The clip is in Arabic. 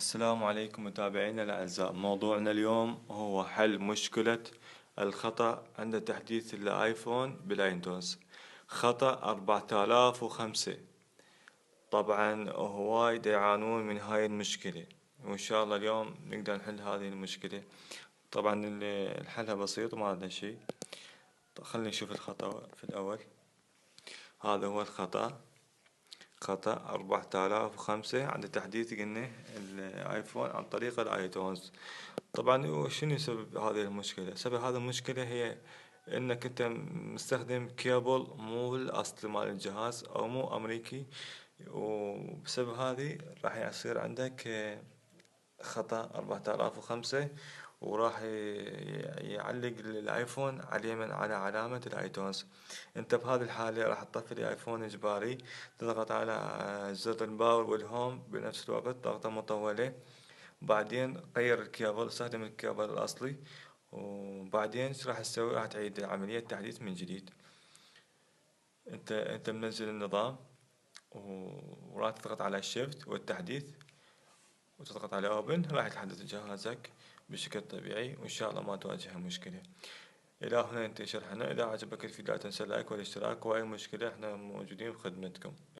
السلام عليكم متابعينا الأعزاء. موضوعنا اليوم هو حل مشكلة الخطأ عند تحديث الآيفون بالويندوز. خطأ 4005. طبعا هوايد يعانون من هاي المشكلة، وإن شاء الله اليوم نقدر نحل هذه المشكلة. طبعا الحلها بسيط وما عندنا شي. خلينا نشوف الخطأ في الأول. هذا هو الخطأ، خطأ 4005 عند تحديث قلنا الآيفون عن طريق الآيتونز. طبعا شنو سبب هذه المشكلة؟ سبب هذه المشكلة هي انك انت مستخدم كيبل مو الاصلي مال الجهاز او مو امريكي، وبسبب هذه راح يصير عندك خطأ 4005، وراح يعلق الايفون على علامة الايتونز. انت بهذه الحالة راح تطفي الايفون اجباري، تضغط على زر الباور والهوم بنفس الوقت ضغطة مطولة، بعدين غير الكيبل، استخدم الكيبل الاصلي، وبعدين ايش راح تسوي؟ راح تعيد عملية تحديث من جديد. انت منزل النظام، وراح تضغط على الشيفت والتحديث وتضغط على اوبن، راح يتحدث جهازك بشكل طبيعي، وان شاء الله ما تواجه مشكلة. الى هنا ينتهي شرحنا. اذا عجبك الفيديو لا تنسى اللايك والاشتراك، واي مشكلة احنا موجودين بخدمتكم.